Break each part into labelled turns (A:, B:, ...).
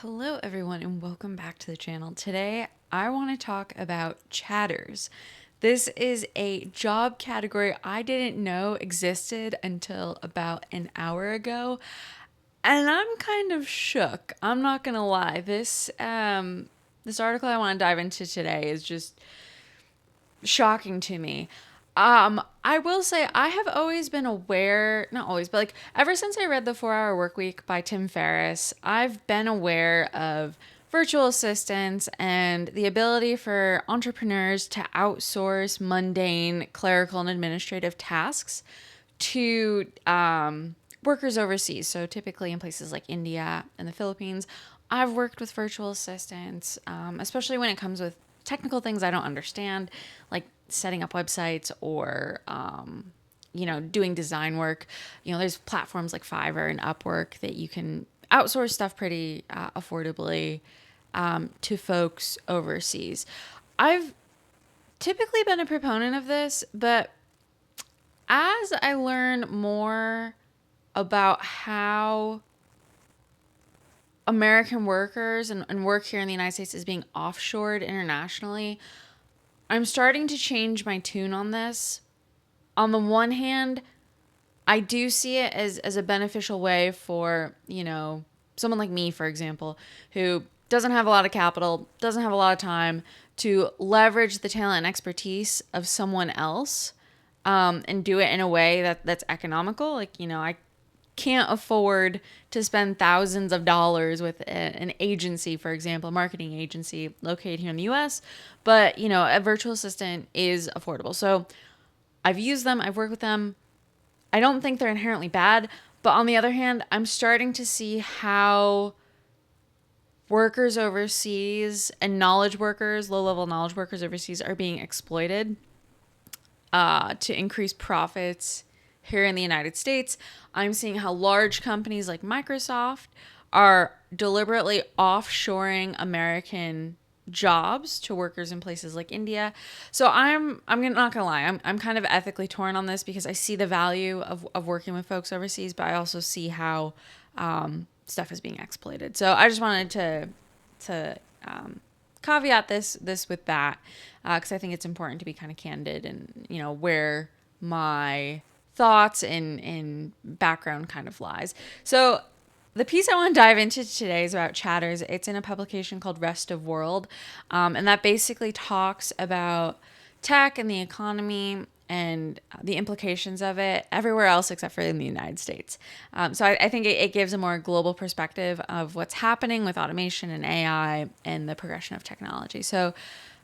A: Hello everyone and welcome back to the channel. Today I want to talk about chatters. This is a job category I didn't know existed until about an hour ago, and I'm kind of shook. I'm not gonna lie. This article I want to dive into today is just shocking to me. I will say I have always been aware, not always, but like ever since I read The 4 Hour Workweek by Tim Ferriss, I've been aware of virtual assistants and the ability for entrepreneurs to outsource mundane clerical and administrative tasks to workers overseas. So typically in places like India and the Philippines, I've worked with virtual assistants, especially when it comes with technical things I don't understand, like setting up websites or, doing design work. There's platforms like Fiverr and Upwork that you can outsource stuff pretty affordably to folks overseas. I've typically been a proponent of this, but as I learn more about how American workers and work here in the United States is being offshored internationally, I'm starting to change my tune on this. On the one hand, I do see it as a beneficial way for, someone like me, for example, who doesn't have a lot of capital, doesn't have a lot of time to leverage the talent and expertise of someone else, and do it in a way that's economical. I can't afford to spend thousands of dollars with an agency, for example, a marketing agency located here in the US, but a virtual assistant is affordable. So I've used them, I've worked with them. I don't think they're inherently bad, but on the other hand, I'm starting to see how workers overseas and knowledge workers, low-level knowledge workers overseas are being exploited to increase profits here in the United States. I'm seeing how large companies like Microsoft are deliberately offshoring American jobs to workers in places like India. So I'm not gonna lie, I'm kind of ethically torn on this because I see the value of working with folks overseas, but I also see how stuff is being exploited. So I just wanted to caveat this with that, because I think it's important to be kind of candid and where my thoughts and background kind of lies. So the piece I want to dive into today is about chatters. It's in a publication called Rest of World, and that basically talks about tech and the economy and the implications of it everywhere else except for in the United States. So I think it gives a more global perspective of what's happening with automation and AI and the progression of technology. So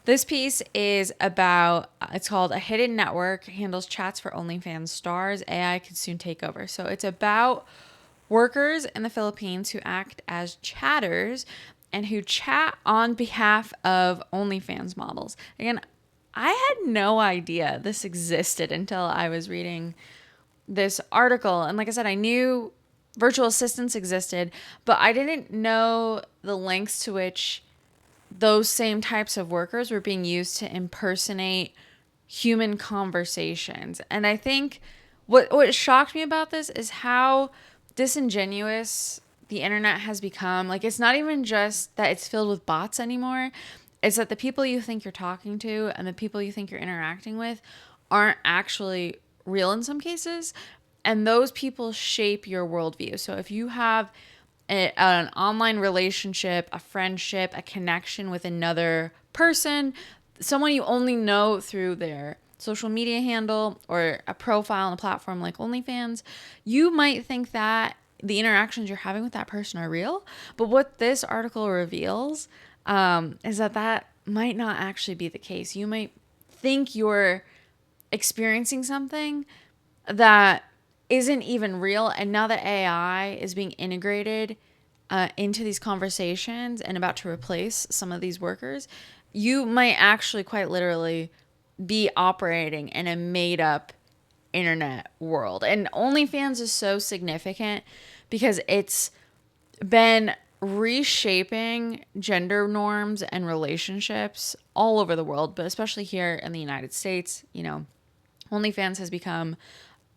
A: this piece is about, it's called A Hidden Network Handles Chats for OnlyFans Stars. AI Could Soon Take Over. So it's about workers in the Philippines who act as chatters and who chat on behalf of OnlyFans models. Again, I had no idea this existed until I was reading this article. And like I said, I knew virtual assistants existed, but I didn't know the lengths to which those same types of workers were being used to impersonate human conversations. And I think what shocked me about this is how disingenuous the internet has become. Like, it's not even just that it's filled with bots anymore. It's that the people you think you're talking to and the people you think you're interacting with aren't actually real in some cases. And those people shape your worldview. So if you have an online relationship, a friendship, a connection with another person, someone you only know through their social media handle or a profile on a platform like OnlyFans, you might think that the interactions you're having with that person are real. But what this article reveals is that might not actually be the case. You might think you're experiencing something that isn't even real. And now that AI is being integrated into these conversations and about to replace some of these workers, you might actually quite literally be operating in a made up internet world. And OnlyFans is so significant because it's been reshaping gender norms and relationships all over the world, but especially here in the United States. OnlyFans has become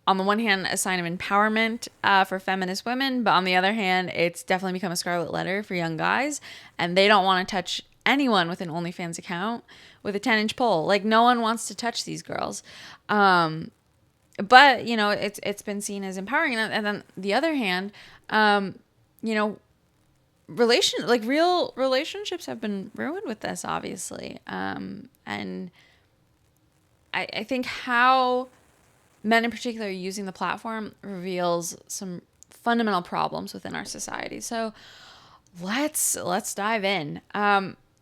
A: on the one hand, a sign of empowerment for feminist women, but on the other hand, it's definitely become a scarlet letter for young guys, and they don't want to touch anyone with an OnlyFans account with a 10-inch pole. Like, no one wants to touch these girls. But you know, it's been seen as empowering, and then the other hand, you know, real relationships have been ruined with this, obviously, and I think how men in particular using the platform reveals some fundamental problems within our society. So let's dive in.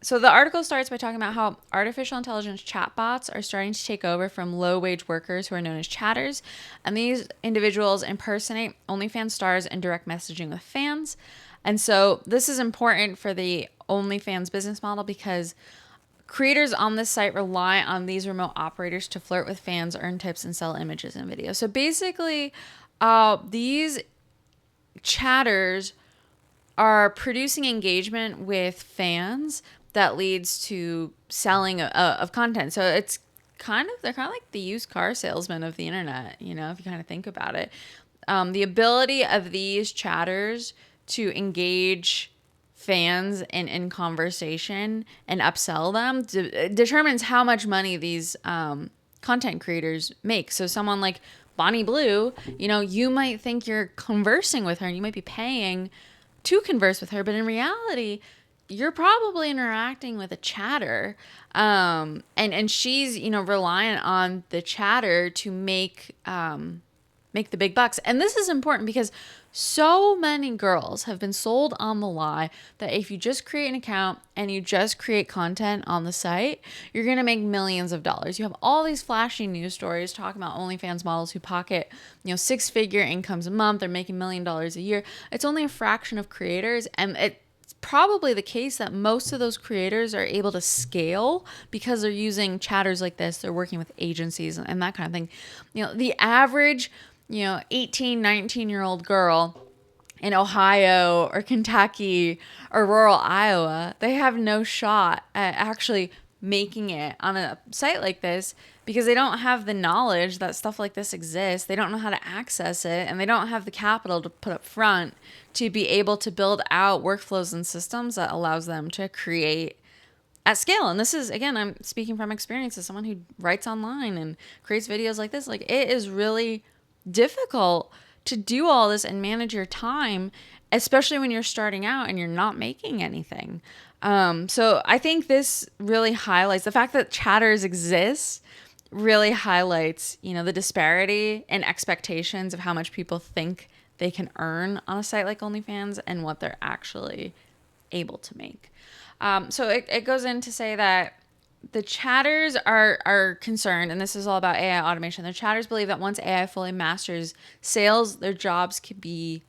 A: So the article starts by talking about how artificial intelligence chatbots are starting to take over from low-wage workers who are known as chatters, and these individuals impersonate OnlyFans stars and direct messaging with fans. And so this is important for the OnlyFans business model because creators on this site rely on these remote operators to flirt with fans, earn tips, and sell images and videos. So basically, these chatters are producing engagement with fans that leads to selling of content. So they're kind of like the used car salesman of the internet, you know, if you kind of think about it. The ability of these chatters to engage fans in conversation and upsell them determines how much money these content creators make. So someone like Bonnie Blue, you know, you might think you're conversing with her and you might be paying to converse with her, but in reality, you're probably interacting with a chatter. And she's, you know, reliant on the chatter to make the big bucks. And this is important because so many girls have been sold on the lie that if you just create an account and you just create content on the site, you're going to make millions of dollars. You have all these flashy news stories talking about OnlyFans models who pocket, you know, 6-figure incomes a month. They're making $1 million a year. It's only a fraction of creators, and it's probably the case that most of those creators are able to scale because they're using chatters like this. They're working with agencies and that kind of thing. You know, the average, you know, 18, 19-year-old girl in Ohio or Kentucky or rural Iowa, they have no shot at actually making it on a site like this because they don't have the knowledge that stuff like this exists. They don't know how to access it, and they don't have the capital to put up front to be able to build out workflows and systems that allows them to create at scale. And this is, again, I'm speaking from experience as someone who writes online and creates videos like this. Like, it is really difficult to do all this and manage your time, especially when you're starting out and you're not making anything. So I think this really highlights the fact that chatters exist, really highlights, you know, the disparity in expectations of how much people think they can earn on a site like OnlyFans and what they're actually able to make. So it goes in to say that the chatters are concerned, and this is all about AI automation. The chatters believe that once AI fully masters sales, their jobs could be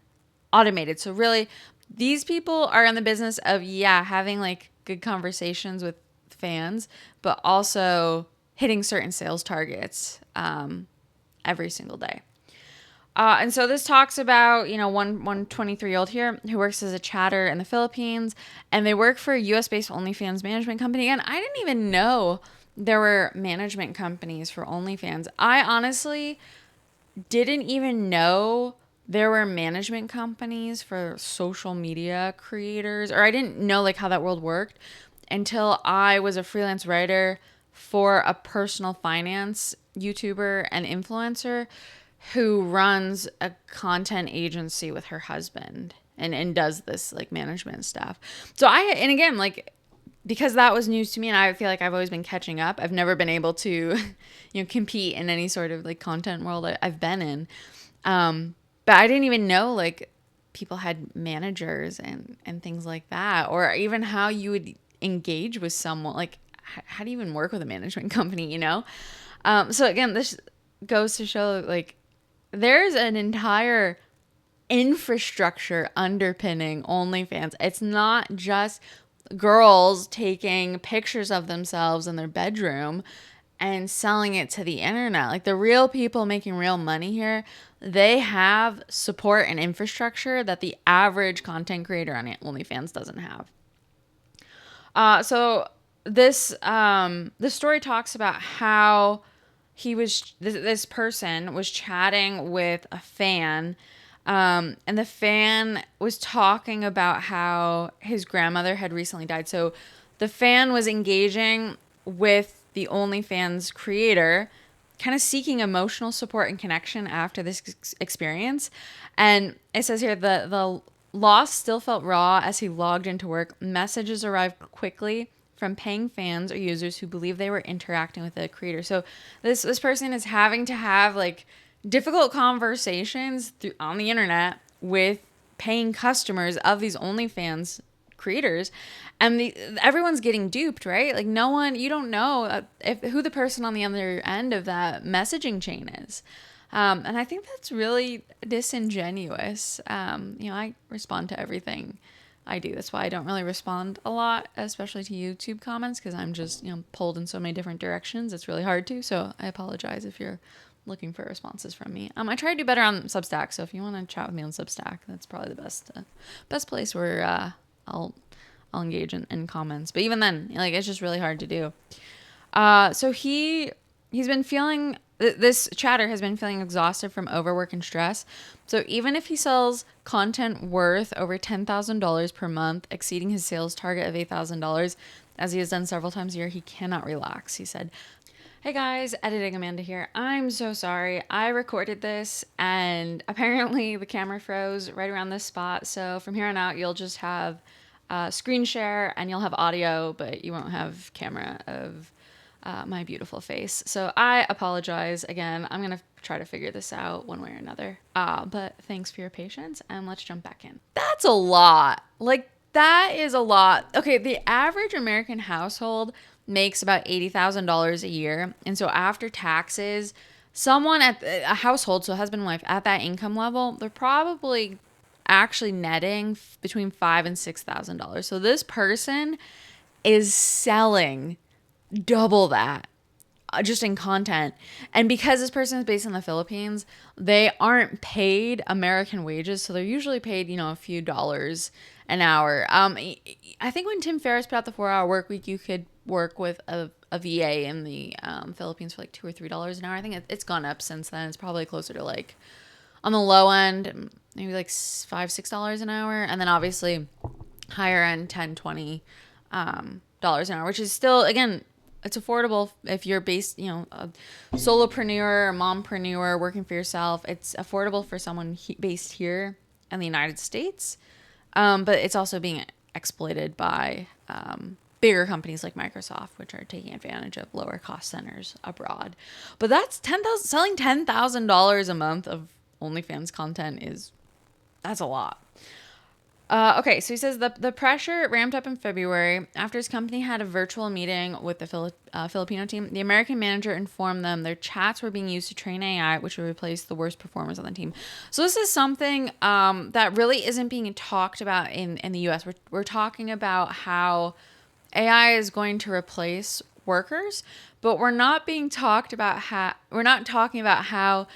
A: automated. So really, these people are in the business of, having like good conversations with fans, but also hitting certain sales targets every single day. And so this talks about, you know, one 23-year-old here who works as a chatter in the Philippines, and they work for a US-based OnlyFans management company. And I didn't even know there were management companies for OnlyFans. I honestly didn't even know there were management companies for social media creators, or I didn't know like how that world worked until I was a freelance writer for a personal finance YouTuber and influencer who runs a content agency with her husband and does this like management stuff. So and again, like, because that was news to me and I feel like I've always been catching up. I've never been able to, you know, compete in any sort of like content world I've been in. But I didn't even know like people had managers and things like that, or even how you would engage with someone. Like, how do you even work with a management company, you know? So again, this goes to show like, there's an entire infrastructure underpinning OnlyFans. It's not just girls taking pictures of themselves in their bedroom and selling it to the internet. Like, the real people making real money here, they have support and infrastructure that the average content creator on OnlyFans doesn't have. So this story talks about how this person was chatting with a fan, and the fan was talking about how his grandmother had recently died. So the fan was engaging with the OnlyFans creator, kind of seeking emotional support and connection after this experience. And it says here the loss still felt raw as he logged into work. Messages arrived quickly from paying fans or users who believe they were interacting with the creator. So this person is having to have like difficult conversations on the internet with paying customers of these OnlyFans creators, and everyone's getting duped, right? Like no one, you don't know who the person on the other end of that messaging chain is. And I think that's really disingenuous. I respond to everything I do. That's why I don't really respond a lot, especially to YouTube comments, because I'm just, pulled in so many different directions. It's really hard to. So I apologize if you're looking for responses from me. I try to do better on Substack. So if you want to chat with me on Substack, that's probably the best place where I'll engage in comments. But even then, like, it's just really hard to do. So he's been feeling, this chatter has been feeling exhausted from overwork and stress. So even if he sells content worth over $10,000 per month, exceeding his sales target of $8,000, as he has done several times a year, he cannot relax, he said. Hey guys, Editing Amanda here. I'm so sorry. I recorded this and apparently the camera froze right around this spot. So from here on out, you'll just have screen share and you'll have audio, but you won't have camera of my beautiful face. So I apologize again. I'm going to try to figure this out one way or another. But thanks for your patience and let's jump back in. That's a lot. Like, that is a lot. Okay, the average American household makes about $80,000 a year. And so after taxes, someone at a household, so husband and wife, at that income level, they're probably actually netting between $5,000 and $6,000. So this person is selling double that just in content. And because this person is based in the Philippines, they aren't paid American wages. So they're usually paid, a few dollars an hour. I think when Tim Ferriss put out the 4-hour work week, you could work with a VA in the Philippines for like $2 or $3 an hour. I think it's gone up since then. It's probably closer to like, on the low end, maybe like $5-6 an hour. And then obviously higher end, $10-20 dollars an hour, which is still, again, it's affordable if you're based, a solopreneur or mompreneur working for yourself. It's affordable for someone based here in the United States. But it's also being exploited by bigger companies like Microsoft, which are taking advantage of lower cost centers abroad. But that's selling $10,000 a month of OnlyFans content that's a lot. Okay, so he says the pressure ramped up in February after his company had a virtual meeting with the Filipino team. The American manager informed them their chats were being used to train AI, which would replace the worst performers on the team. So this is something that really isn't being talked about in the U.S. We're talking about how AI is going to replace workers, but we're not talking about how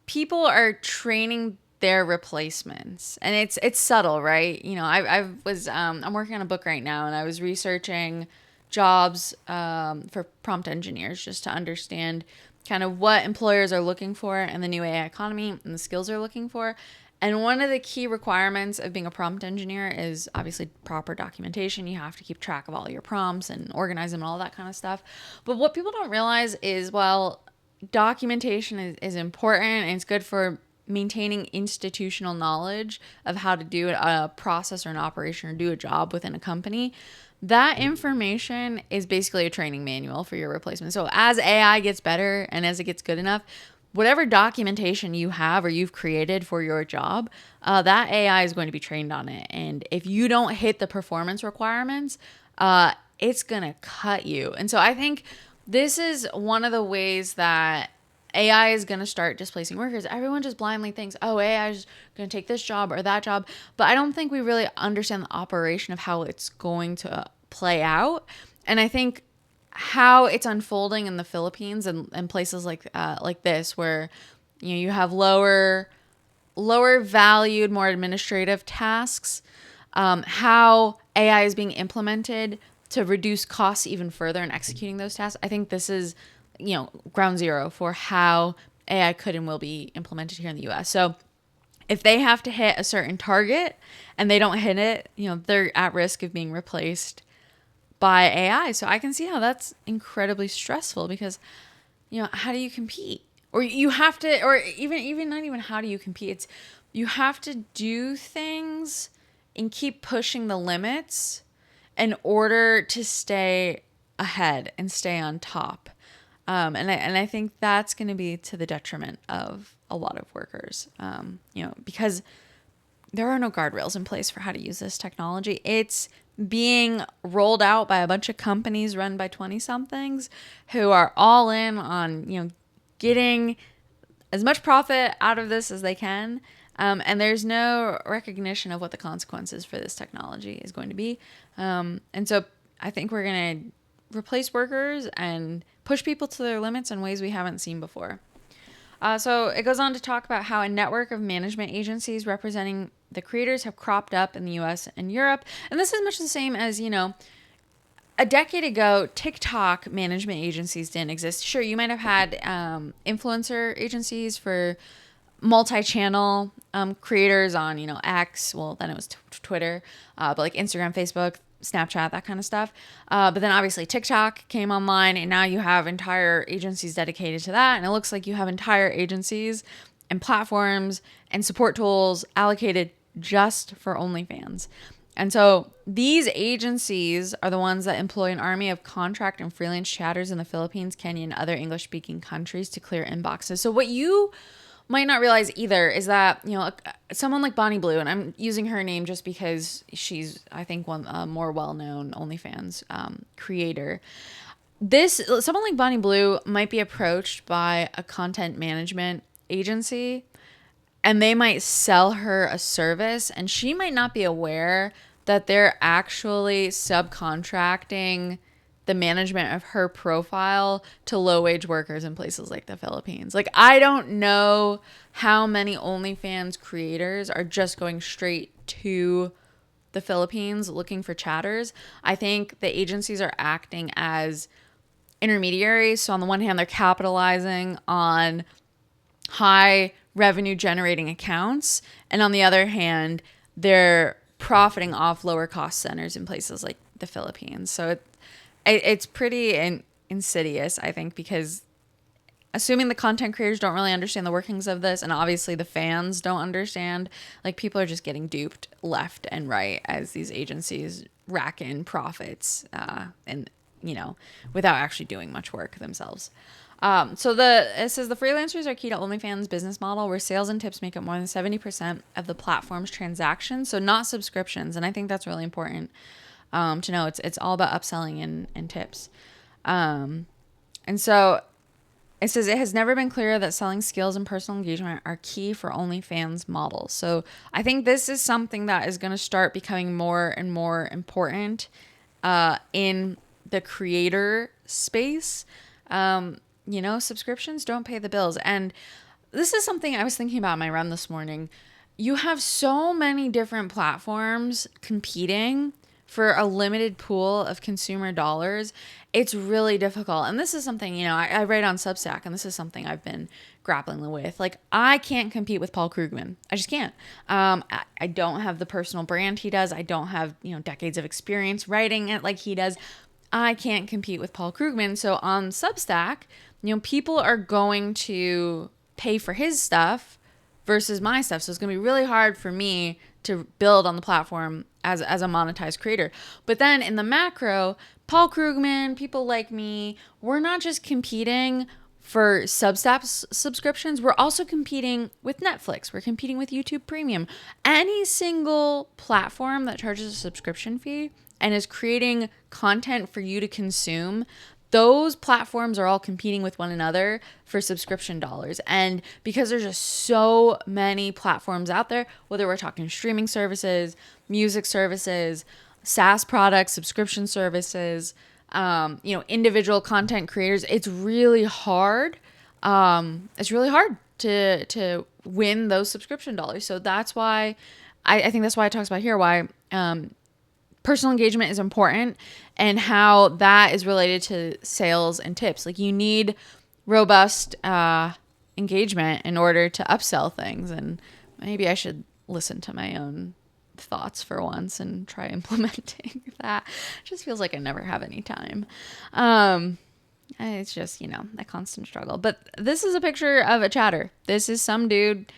A: people are training their replacements, and it's subtle, right? I'm working on a book right now, and I was researching jobs for prompt engineers just to understand kind of what employers are looking for in the new AI economy and the skills they're looking for. And one of the key requirements of being a prompt engineer is obviously proper documentation. You have to keep track of all your prompts and organize them and all that kind of stuff. But what people don't realize is, well, documentation is important, and it's good for maintaining institutional knowledge of how to do a process or an operation or do a job within a company. That information is basically a training manual for your replacement. So as AI gets better and as it gets good enough, whatever documentation you have or you've created for your job, that AI is going to be trained on it. And if you don't hit the performance requirements, it's going to cut you. And so I think this is one of the ways that AI is going to start displacing workers. Everyone just blindly thinks, oh, AI is going to take this job or that job. But I don't think we really understand the operation of how it's going to play out. And I think how it's unfolding in the Philippines and places like this, where you have lower valued, more administrative tasks, how AI is being implemented to reduce costs even further in executing those tasks. I think this is ground zero for how AI could and will be implemented here in the US. So if they have to hit a certain target and they don't hit it, they're at risk of being replaced by AI. So I can see how that's incredibly stressful because, how do you compete? Or you have to, or even not even how do you compete? It's you have to do things and keep pushing the limits in order to stay ahead and stay on top. And I think that's going to be to the detriment of a lot of workers, because there are no guardrails in place for how to use this technology. It's being rolled out by a bunch of companies run by 20-somethings who are all in on, getting as much profit out of this as they can. And there's no recognition of what the consequences for this technology is going to be. And so I think we're going to replace workers and push people to their limits in ways we haven't seen before. So it goes on to talk about how a network of management agencies representing the creators have cropped up in the US and Europe. And this is much the same as, a decade ago, TikTok management agencies didn't exist. Sure, you might have had influencer agencies for multi-channel creators on, X. Well, then it was Twitter, but like Instagram, Facebook, Snapchat, that kind of stuff. But then obviously TikTok came online, and now you have entire agencies dedicated to that. And it looks like you have entire agencies and platforms and support tools allocated just for OnlyFans. And so these agencies are the ones that employ an army of contract and freelance chatters in the Philippines, Kenya, and other English-speaking countries to clear inboxes. So what you might not realize either is that, someone like Bonnie Blue, and I'm using her name just because she's, I think, one more well-known OnlyFans creator. Someone like Bonnie Blue might be approached by a content management agency, and they might sell her a service, and she might not be aware that they're actually subcontracting the management of her profile to low-wage workers in places like the Philippines. Like, I don't know how many OnlyFans creators are just going straight to the Philippines looking for chatters. I think the agencies are acting as intermediaries. So on the one hand, they're capitalizing on high revenue generating accounts, and on the other hand, they're profiting off lower cost centers in places like the Philippines. So it's pretty insidious, I think, because assuming the content creators don't really understand the workings of this, and obviously the fans don't understand, like, people are just getting duped left and right as these agencies rack in profits and without actually doing much work themselves. So it says the freelancers are key to OnlyFans' business model, where sales and tips make up more than 70% of the platform's transactions. So not subscriptions. And I think that's really important to know. It's all about upselling and tips. And so it says it has never been clearer that selling skills and personal engagement are key for OnlyFans models. So I think this is something that is going to start becoming more and more important in the creator space. Subscriptions don't pay the bills. And this is something I was thinking about in my run this morning. You have so many different platforms competing for a limited pool of consumer dollars. It's really difficult. And this is something, I write on Substack, and this is something I've been grappling with. Like, I can't compete with Paul Krugman. I just can't. I don't have the personal brand he does. I don't have, decades of experience writing it like he does. I can't compete with Paul Krugman. So on Substack, people are going to pay for his stuff versus my stuff. So it's going to be really hard for me to build on the platform as a monetized creator. But then in the macro, Paul Krugman, people like me, we're not just competing for Substack subscriptions. We're also competing with Netflix. We're competing with YouTube Premium. Any single platform that charges a subscription fee and is creating content for you to consume, those platforms are all competing with one another for subscription dollars. And because there's just so many platforms out there, whether we're talking streaming services, music services, SaaS products, subscription services, individual content creators, it's really hard. It's really hard to win those subscription dollars. So that's why I think that's why it talks about here why personal engagement is important and how that is related to sales and tips. Like you need robust engagement in order to upsell things. And maybe I should listen to my own thoughts for once and try implementing that. It just feels like I never have any time. It's just, a constant struggle. But this is a picture of a chatter. This is some dude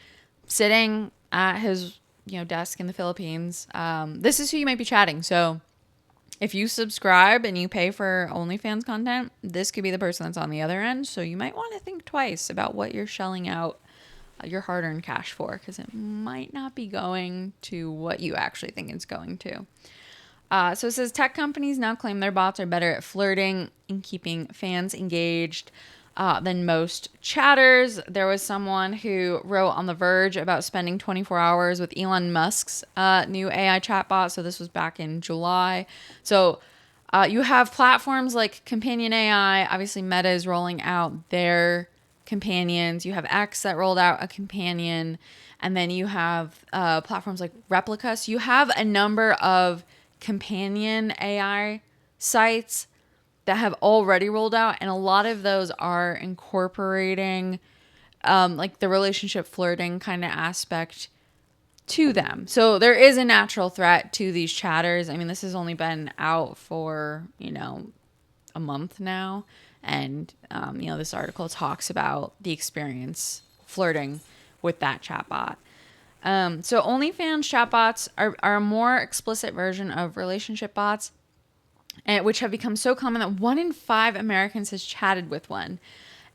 A: sitting at his, desk in the Philippines. This is who you might be chatting. So if you subscribe and you pay for OnlyFans content, this could be the person that's on the other end. So you might want to think twice about what you're shelling out your hard-earned cash for, because it might not be going to what you actually think it's going to. So it says tech companies now claim their bots are better at flirting and keeping fans engaged than most chatters. There was someone who wrote on The Verge about spending 24 hours with Elon Musk's new AI chatbot. So this was back in July. So you have platforms like Companion AI. Obviously, Meta is rolling out their companions. You have X that rolled out a companion. And then you have platforms like Replica. So you have a number of companion AI sites that have already rolled out, and a lot of those are incorporating like the relationship flirting kind of aspect to them. So there is a natural threat to these chatters. I mean, this has only been out for, a month now, and this article talks about the experience flirting with that chatbot. So OnlyFans chatbots are a more explicit version of relationship bots, which have become so common that 1 in 5 Americans has chatted with one.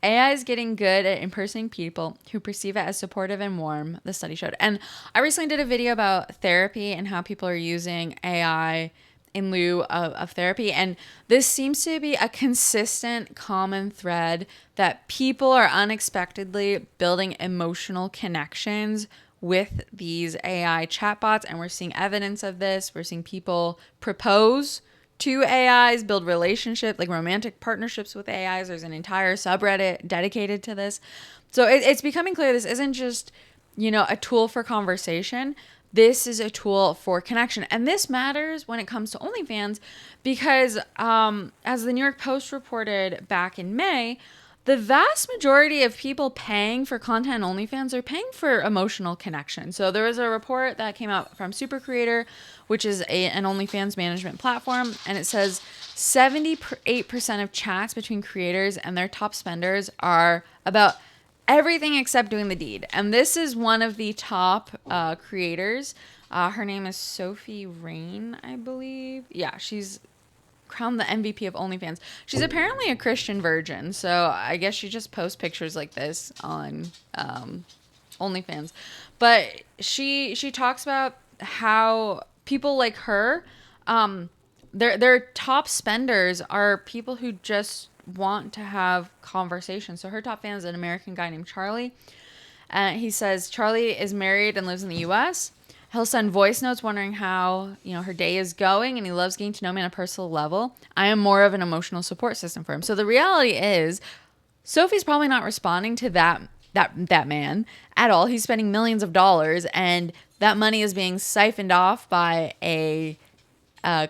A: AI is getting good at impersonating people who perceive it as supportive and warm, the study showed. And I recently did a video about therapy and how people are using AI in lieu of therapy. And this seems to be a consistent common thread that people are unexpectedly building emotional connections with these AI chatbots. And we're seeing evidence of this. We're seeing people propose to AIs, build relationships, like romantic partnerships with AIs. There's an entire subreddit dedicated to this. So it's becoming clear this isn't just, a tool for conversation. This is a tool for connection. And this matters when it comes to OnlyFans because as the New York Post reported back in May, the vast majority of people paying for content on OnlyFans are paying for emotional connection. So there was a report that came out from Super Creator, which is an OnlyFans management platform, and it says 78% of chats between creators and their top spenders are about everything except doing the deed. And this is one of the top creators. Her name is Sophie Rain, I believe. Yeah, she's crowned the MVP of OnlyFans. She's apparently a Christian virgin, so I guess she just posts pictures like this on OnlyFans. But she talks about how people like her, their top spenders are people who just want to have conversations. So her top fan is an American guy named Charlie. He says Charlie is married and lives in the U.S. He'll send voice notes wondering how, her day is going, and he loves getting to know me on a personal level. I am more of an emotional support system for him. So the reality is Sophie's probably not responding to that man at all. He's spending millions of dollars, and that money is being siphoned off by a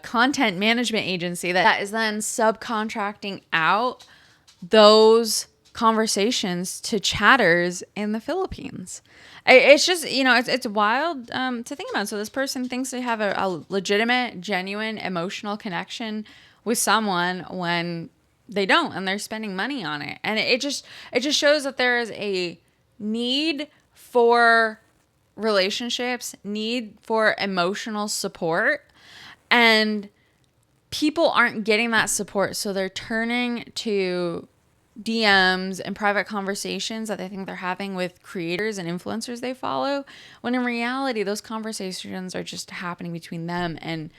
A: content management agency that is then subcontracting out those conversations to chatters in the Philippines. It's just, it's wild to think about. So this person thinks they have a legitimate, genuine, emotional connection with someone when they don't, and they're spending money on it. And it just shows that there is a need for relationships, need for emotional support, and people aren't getting that support. So they're turning to DMs and private conversations that they think they're having with creators and influencers they follow, when in reality, those conversations are just happening between them and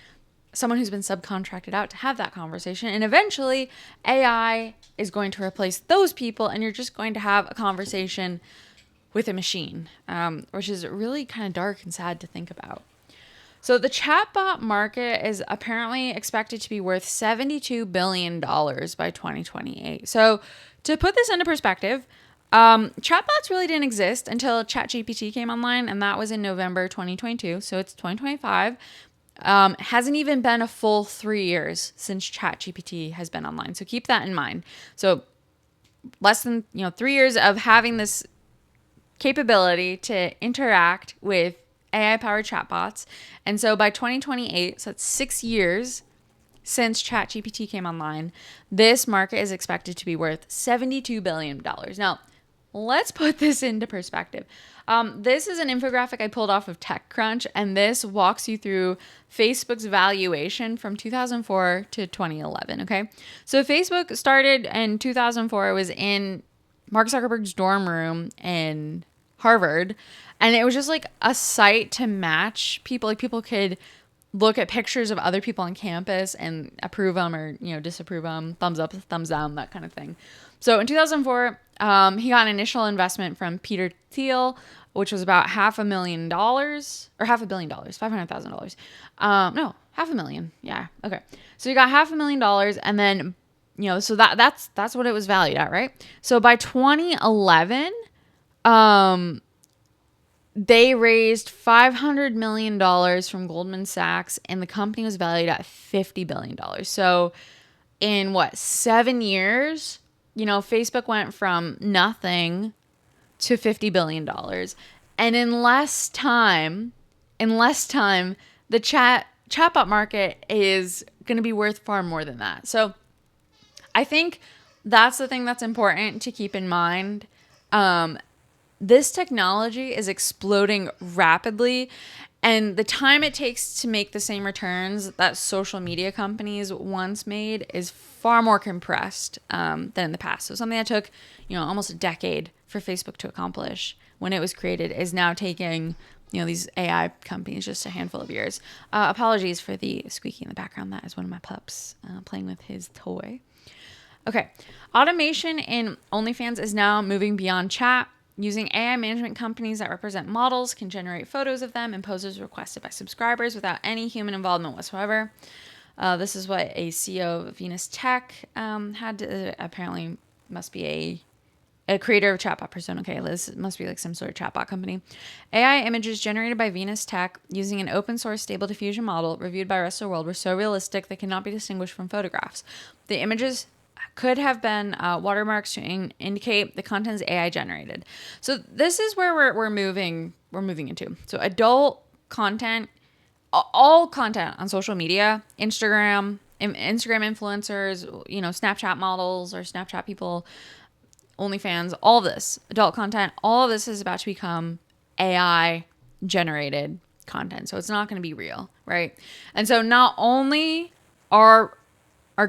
A: someone who's been subcontracted out to have that conversation. And eventually, AI is going to replace those people, and you're just going to have a conversation with a machine, which is really kind of dark and sad to think about. So the chatbot market is apparently expected to be worth $72 billion by 2028. So to put this into perspective, chatbots really didn't exist until ChatGPT came online, and that was in November 2022. So it's 2025. Hasn't even been a full 3 years since ChatGPT has been online. So keep that in mind. So less than 3 years of having this capability to interact with AI powered chatbots. And so by 2028, so it's 6 years since ChatGPT came online, this market is expected to be worth $72 billion. Now, let's put this into perspective. This is an infographic I pulled off of TechCrunch, and this walks you through Facebook's valuation from 2004 to 2011. Okay. So Facebook started in 2004. It was in Mark Zuckerberg's dorm room in Harvard. And it was just like a site to match people. Like people could look at pictures of other people on campus and approve them or, disapprove them, thumbs up, thumbs down, that kind of thing. So in 2004, he got an initial investment from Peter Thiel, which was about $500,000 or $500 million, $500,000. No, $500,000. Yeah. Okay. So you got $500,000 and then, so that's what it was valued at, right? So by 2011, they raised $500 million from Goldman Sachs, and the company was valued at $50 billion. So in 7 years, Facebook went from nothing to $50 billion. And in less time, the chatbot market is going to be worth far more than that. So I think that's the thing that's important to keep in mind. This technology is exploding rapidly, and the time it takes to make the same returns that social media companies once made is far more compressed than in the past. So something that took, almost a decade for Facebook to accomplish when it was created is now taking, these AI companies just a handful of years. Apologies for the squeaky in the background. That is one of my pups playing with his toy. Okay. Automation in OnlyFans is now moving beyond chat. Using AI management companies that represent models can generate photos of them and poses requested by subscribers without any human involvement whatsoever. This is what a CEO of Venus Tech had to, apparently must be a creator of chatbot persona. Okay, this must be like some sort of chatbot company. AI images generated by Venus Tech using an open source stable diffusion model reviewed by Rest of the World were so realistic they cannot be distinguished from photographs. The images could have been watermarks to indicate the content is AI generated. So this is where we're moving into. So adult content, all content on social media, Instagram influencers, Snapchat models or Snapchat people, OnlyFans, all this adult content, all of this is about to become AI generated content. So it's not going to be real, right? And so not only are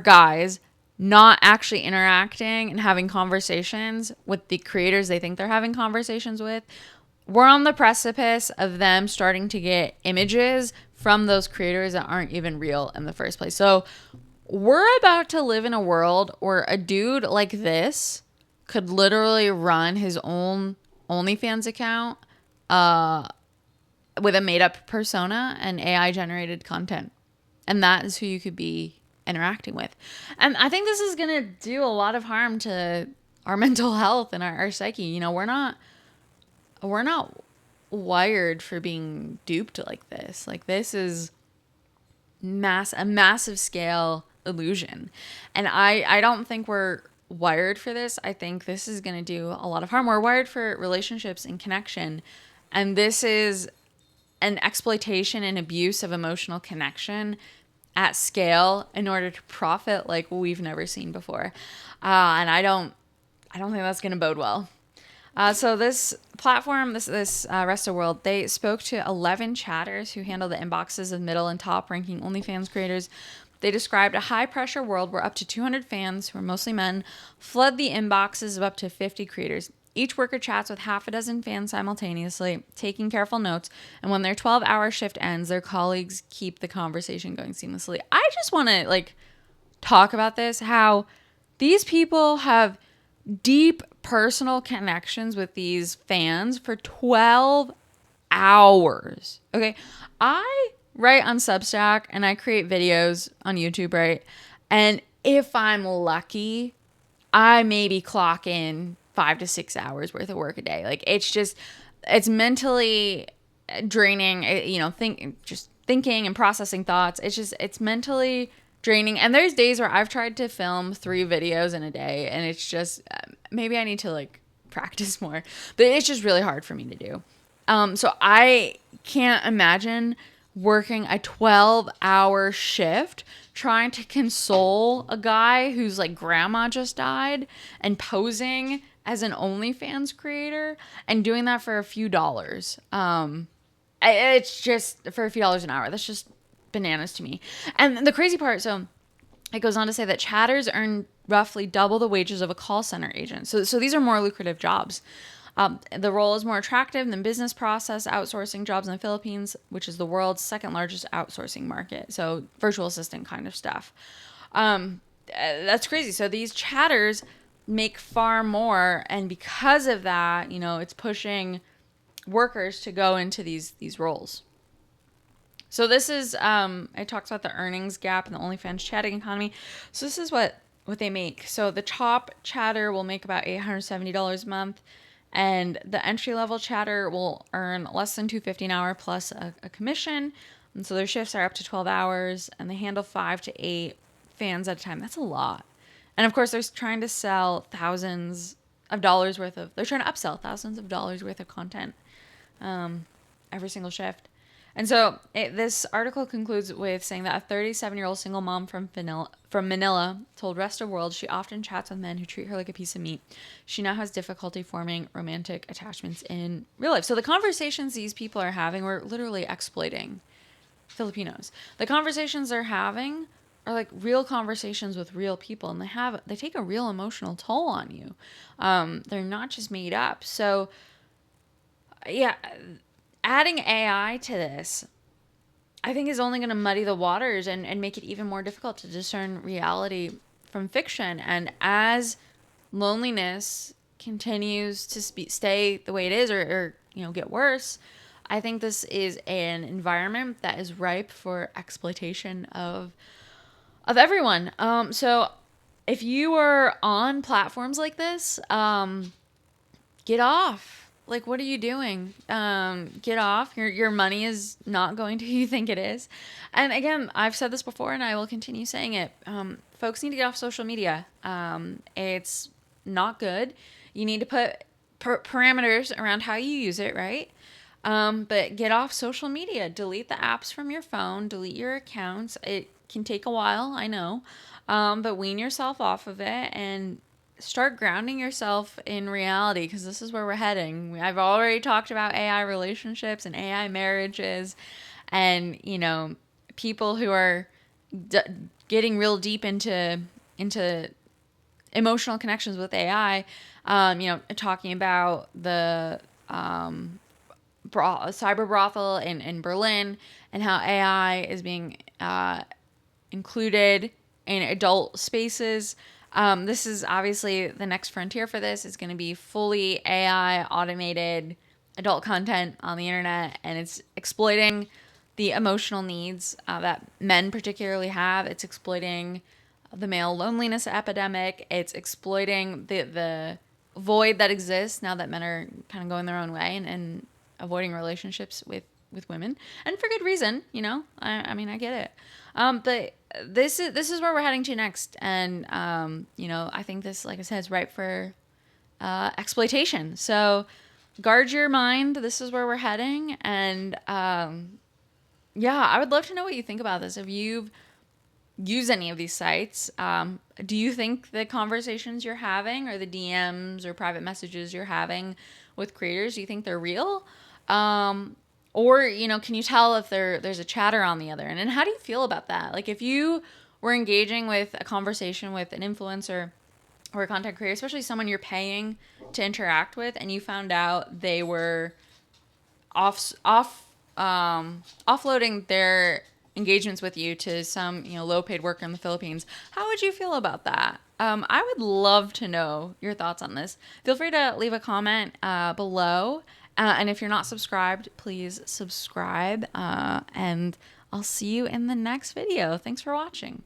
A: guys not actually interacting and having conversations with the creators they think they're having conversations with, we're on the precipice of them starting to get images from those creators that aren't even real in the first place. So we're about to live in a world where a dude like this could literally run his own OnlyFans account with a made-up persona and AI-generated content. And that is who you could be interacting with. And I think this is going to do a lot of harm to our mental health and our psyche. We're not wired for being duped like this. Like this is a massive scale illusion. And I don't think we're wired for this. I think this is going to do a lot of harm. We're wired for relationships and connection. And this is an exploitation and abuse of emotional connection at scale in order to profit like we've never seen before. And I don't think that's going to bode well. So this platform, this Rest of the World, they spoke to 11 chatters who handle the inboxes of middle and top ranking OnlyFans creators. They described a high-pressure world where up to 200 fans, who are mostly men, flood the inboxes of up to 50 creators. Each worker chats with half a dozen fans simultaneously, taking careful notes, and when their 12-hour shift ends, their colleagues keep the conversation going seamlessly. I just want to, talk about this, how these people have deep personal connections with these fans for 12 hours. Okay, I write on Substack and I create videos on YouTube, right? And if I'm lucky, I maybe clock in 5 to 6 hours worth of work a day. It's mentally draining. thinking and processing thoughts. It's mentally draining. And there's days where I've tried to film 3 videos in a day, and it's just, maybe I need to like practice more, but it's just really hard for me to do. So I can't imagine working a 12-hour shift trying to console a guy whose like grandma just died and posing as an OnlyFans creator and doing that for a few dollars. It's just for a few dollars an hour. That's just bananas to me. And the crazy part, so it goes on to say that chatters earn roughly double the wages of a call center agent. So these are more lucrative jobs. The role is more attractive than business process outsourcing jobs in the Philippines, which is the world's second largest outsourcing market. So virtual assistant kind of stuff. That's crazy. So these chatters make far more. And because of that, it's pushing workers to go into these roles. So this is, it talks about the earnings gap in the OnlyFans chatting economy. So this is what they make. So the top chatter will make about $870 a month. And the entry-level chatter will earn less than $250 an hour plus a commission. And so their shifts are up to 12 hours, and they handle 5 to 8 fans at a time. That's a lot. And, of course, they're trying to sell thousands of dollars worth of... They're trying to upsell thousands of dollars worth of content every single shift. And so this article concludes with saying that a 37-year-old single mom from Manila told Rest of World she often chats with men who treat her like a piece of meat. She now has difficulty forming romantic attachments in real life. So the conversations these people are having, we're literally exploiting Filipinos. The conversations they're having are like real conversations with real people, and they take a real emotional toll on you. They're not just made up. So yeah, adding AI to this, I think, is only going to muddy the waters and make it even more difficult to discern reality from fiction. And as loneliness continues to stay the way it is, or get worse, I think this is an environment that is ripe for exploitation of everyone. So if you are on platforms like this, get off. Like, what are you doing? Get off. Your money is not going to who you think it is. And again, I've said this before, and I will continue saying it. Folks need to get off social media. It's not good. You need to put parameters around how you use it, right? But get off social media. Delete the apps from your phone. Delete your accounts. It can take a while, I know. But wean yourself off of it and start grounding yourself in reality, because this is where we're heading. I've already talked about AI relationships and AI marriages, and people who are getting real deep into emotional connections with AI. Talking about the cyber brothel in Berlin, and how AI is being included in adult spaces. This is obviously the next frontier for this is going to be fully AI automated adult content on the internet, and it's exploiting the emotional needs that men particularly have. It's exploiting the male loneliness epidemic. It's exploiting the void that exists now that men are kind of going their own way and avoiding relationships with women, and for good reason. I mean, I get it. But this is where we're heading to next, and I think this, like I said, is ripe for exploitation. So guard your mind. This is where we're heading, and I would love to know what you think about this. If you've used any of these sites, do you think the conversations you're having, or the DMs or private messages you're having with creators, do you think they're real? Or, can you tell if there's a chatter on the other end? And how do you feel about that? Like, if you were engaging with a conversation with an influencer or a content creator, especially someone you're paying to interact with, and you found out they were offloading their engagements with you to some low-paid worker in the Philippines, how would you feel about that? I would love to know your thoughts on this. Feel free to leave a comment below. And if you're not subscribed, please subscribe. And I'll see you in the next video. Thanks for watching.